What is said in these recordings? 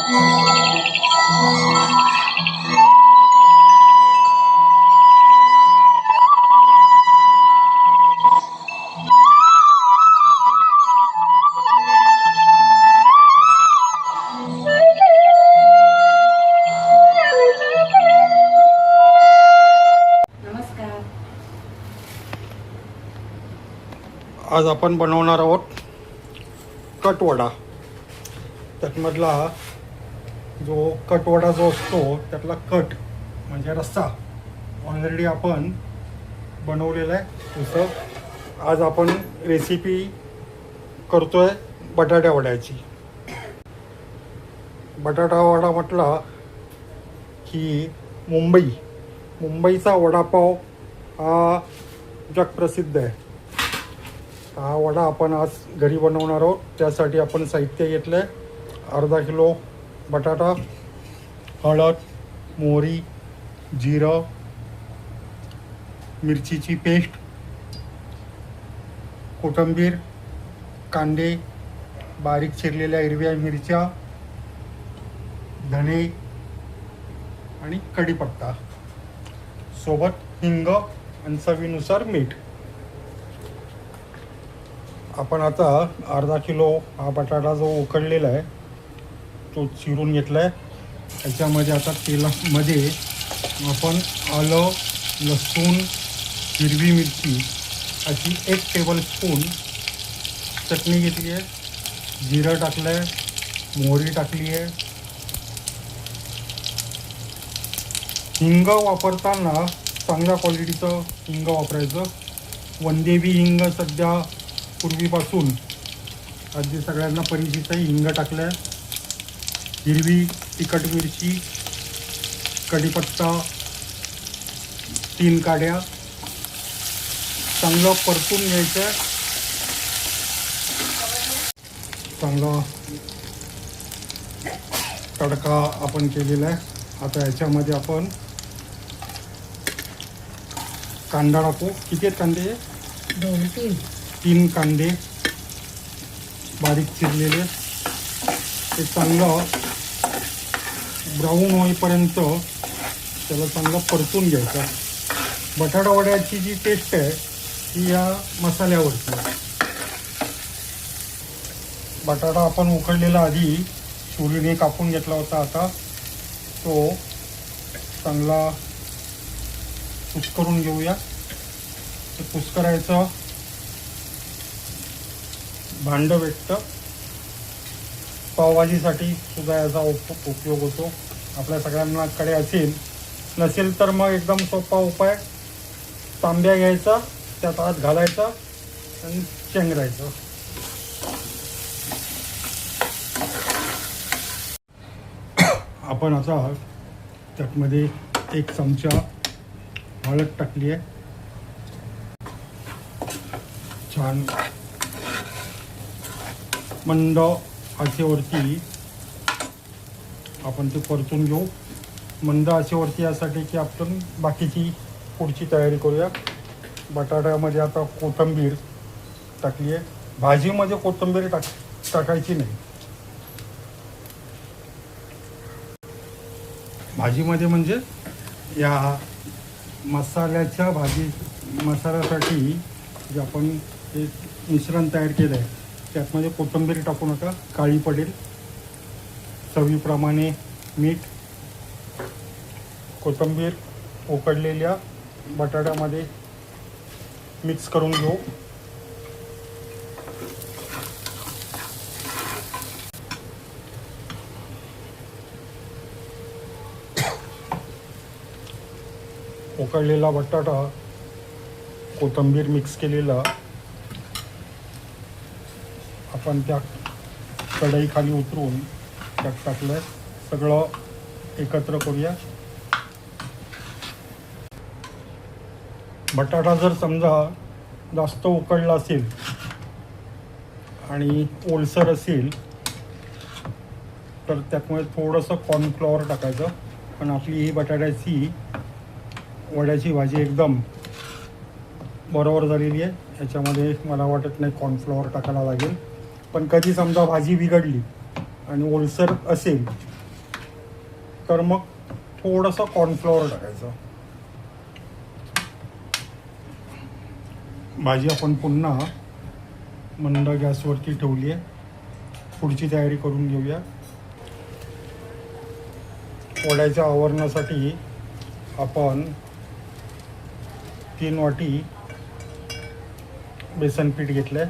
आज आपण बनवणार आहोत कटवडा. त्यातमधला जो कटवडा जो असतो त्यातला कट म्हणजे रस्सा ऑलरेडी आपण बनवलेला आहे. तसं आज आपण रेसिपी करतोय बटाट्या वड्याची. बटाटा वडा म्हटला की मुंबईचा वडापाव हा जगप्रसिद्ध आहे. हा वडा आपण आज घरी बनवणार आहोत. त्यासाठी आपण साहित्य घेतलं आहे. अर्धा किलो बटाटा, हळद, मोहरी, जिरं, मिरचीची पेस्ट, कोथिंबीर, कांदे, बारीक चिरलेल्या हिरव्या मिरच्या, धने आणि कढीपत्ता, सोबत हिंग आणि चवीनुसार मीठ. आपण आता अर्धा किलो हा बटाटा जो उकडलेला आहे तो चिरून घेतला आहे. त्याच्यामध्ये आता तेलामध्ये आपण आलं, लसूण, हिरवी मिरची अशी 1 टेबलस्पून चटणी घेतली आहे. जिरं टाकलं आहे, मोहरी टाकली आहे. हिंग वापरताना चांगल्या क्वालिटीचं हिंग वापरायचं. वनदेवी हिंग सध्या पूर्वीपासून अगदी सगळ्यांना परिचित आहे. हिंग टाकलं आहे, हिरवी तिखट मिरची, कढीपत्ता 3 काड्या, चांगलं परतून घ्यायचं. चांगला तडका आपण केलेला आहे. आता याच्यामध्ये आपण कांदा टाकू. किती आहेत कांदे? 2-3 कांदे बारीक चिरलेले. ते चांगलं ब्राऊन होईपर्यंत त्याला चांगलं परतून घ्यायचं. बटाटा वड्याची जी टेस्ट आहे ती या मसाल्यावरती. बटाटा आपण उकडलेला आधी सुरीने कापून घेतला होता. आता तो चांगला कुस्करून घेऊया. ते कुस्करायचं भांडं भेटतं. पावभाजीसाठी सुद्धा याचा उपयोग होतो. आपल्या सगळ्यांकडे नसेल तर मग एकदम सोपा उपाय, तांब्या घ्यायचा, त्यात आत घालायचा आणि चेंगरायचं. आपण आता त्यातमध्ये 1 चमचा हळद टाकली आहे. छान मंद आचेवरती आपण ते परतून घेऊ. मंद आचेवरती यासाठी की आपण बाकीची पुढची तयारी करूया. बटाट्यामध्ये आता कोथिंबीर टाकली आहे. भाजीमध्ये कोथिंबीर टाकायची नाही. भाजीमध्ये म्हणजे या मसाल्यासाठी जे आपण एक मिश्रण तयार केलं आहे त्यातमध्ये कोथिंबीर टाकू नका, काळी पडेल. चवीप्रमाणे मीठ. कोथिंबीर उकडलेल्या बटाट्यामध्ये मिक्स करून घेऊ. उकडलेला बटाटा, कोथिंबीर मिक्स केलेला आपण त्या कढई खाली उतरून त्यात टाकलं. सगळं एकत्र करूया. बटाटा जर समजा जास्त उकडला असेल आणि ओलसर असेल तर त्यामुळे थोडंसं कॉर्नफ्लॉवर टाकायचं. पण आपली ही बटाट्याची वड्याची भाजी एकदम बरोबर झालेली आहे. याच्यामध्ये मला वाटत नाही कॉर्नफ्लॉवर टाकायला लागेल. पण कधी समजा भाजी बिघडली आणि ओलसर असेल तर मग थोडंसं कॉर्नफ्लॉवर टाकायचं. भाजी आपण पुन्हा मंद गॅसवरती ठेवली आहे. पुढची तयारी करून घेऊया. वड्याच्या आवरणासाठी आपण 3 वाटी बेसन पीठ घेतलं.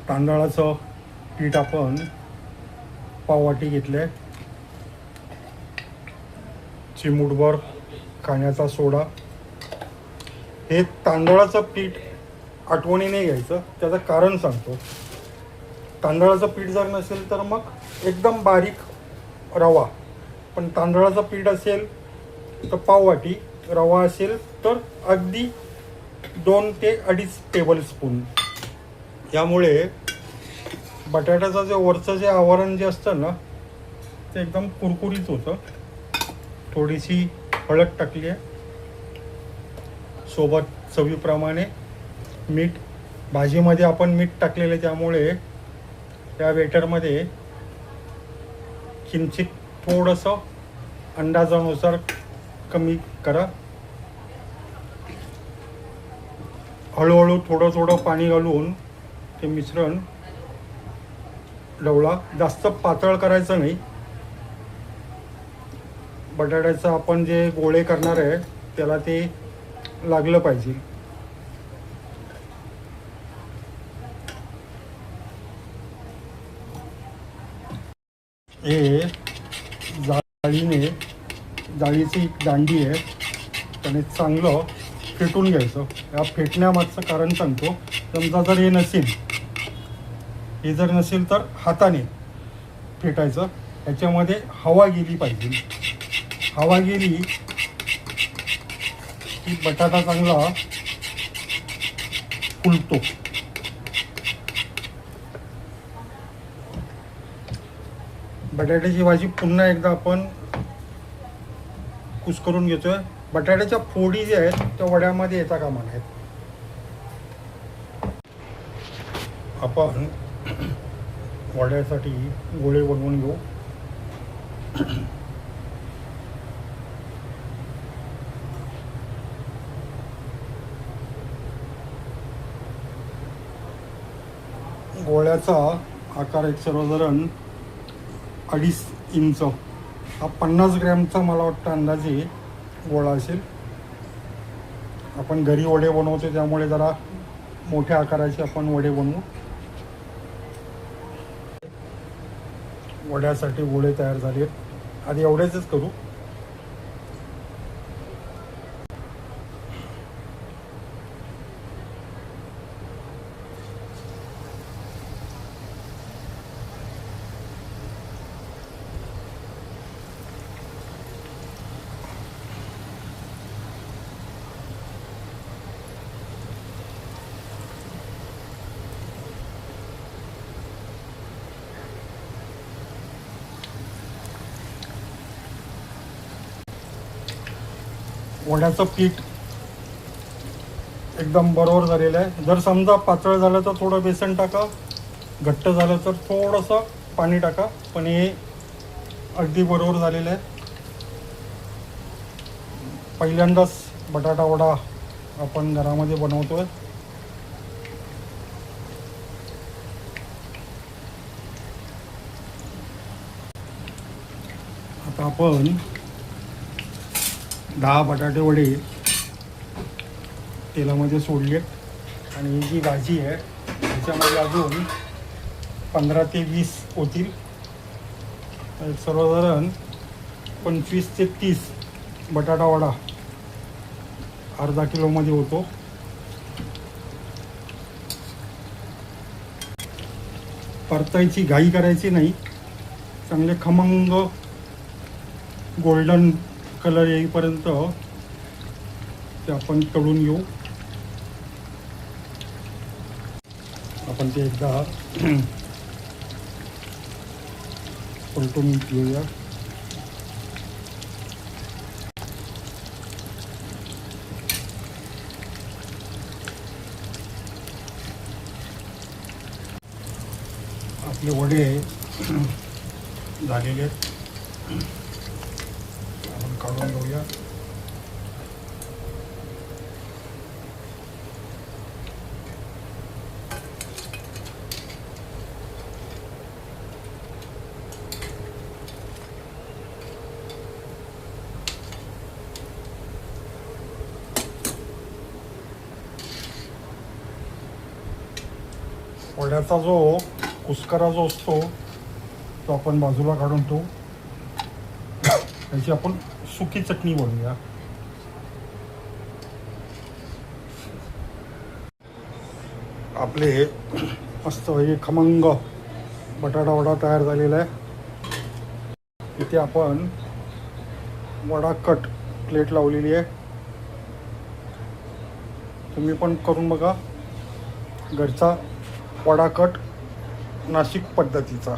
तांदळाचं पीठ आपण पाव वाटी घेतलं. चिमूटभर खाण्याचा सोडा. हे तांदळाचं पीठ आठवणीने घ्यायचं. त्याचं कारण सांगतो. तांदळाचं पीठ जर नसेल तर मग एकदम बारीक रवा, पण तांदळाचं पीठ असेल तर पाव वाटी, रवा असेल तर अगदी 2 ते 2.5 टेबलस्पून. यामुळे बटाट्याचं जे वरचं जे आवरण जे असतं ना ते एकदम कुरकुरीत होतं. थोडीशी हळद टाकली आहे, सोबत चवीप्रमाणे मीठ. भाजीमध्ये आपण मीठ टाकलेलं आहे त्यामुळे त्या बेटरमध्ये किंचित थोडंसं अंदाजानुसार कमी करा. हळूहळू थोडं थोडं पाणी घालून ते मिश्रण ढवळा. जास्त पातळ करायचं नाही. बटाट्याचं आपण जे गोळे करणार आहे त्याला ते लागलं पाहिजे. हे जाळीची एक दांडी आहे, त्याने चांगलं फेटून घ्यायचं. या फेटण्यामागचं कारण सांगतो. समजा जर हे जर नसेल तर हाताने फेटायचं. याच्यामध्ये हवा गेली पाहिजे. हवा गेली की बटाटा चांगला फुलतो. बटाट्याची भाजी पुन्हा एकदा आपण कुस्करून घेतोय. बटाट्याच्या फोडी ज्या आहेत त्या वड्यामध्ये येता कामा नयेत. आपण वड्यासाठी गोळे बनवून घेऊ. गोळ्याचा आकार एक सर्वसाधारण 2.5 इंच. हा 50 ग्रॅमचा मला वाटतं अंदाजे गोळा असेल. आपण घरी वडे बनवतो त्यामुळे जरा मोठ्या आकाराचे आपण वडे बनवू. वड्यासाठी गोळे तयार झाले आहेत. आधी एवढेच करू. वड्याचं पीठ एकदम बरोबर झालेलं आहे. जर समजा पातळ झालं तर थोडं बेसन टाका, घट्ट झालं तर थोडंसं पाणी टाका, पण हे अगदी बरोबर झालेलं आहे. पहिल्यांदाच बटाटा वडा आपण घरामध्ये बनवतोय. आता आपण 10 बटाटे वडे तेलामध्ये सोडलेत आणि ही जी भाजी आहे त्याच्यामध्ये अजून 15 ते 20 होतील. सर्वसाधारण 25 ते 30 बटाटा वडा अर्धा किलोमध्ये होतो. परतायची घाई करायची नाही. चांगले खमंग गोल्डन कलर येईपर्यंत ते आपण तळून घेऊ. आपण ते एकदा पलटून घेऊया. आपले वडे झालेले आहेत, आपण काढून घेऊया. वड्याचा जो कुस्करा जो असतो तो आपण बाजूला काढून तो त्याची आपण सुकी चटणी बनवूया. आपले हे मस्त हे खमंग बटाटा वडा तयार झालेला आहे. इथे आपण वडा कट प्लेट लावलेली आहे. तुम्ही पण करून बघा घरचा वडा कट नाशिक पद्धतीचा.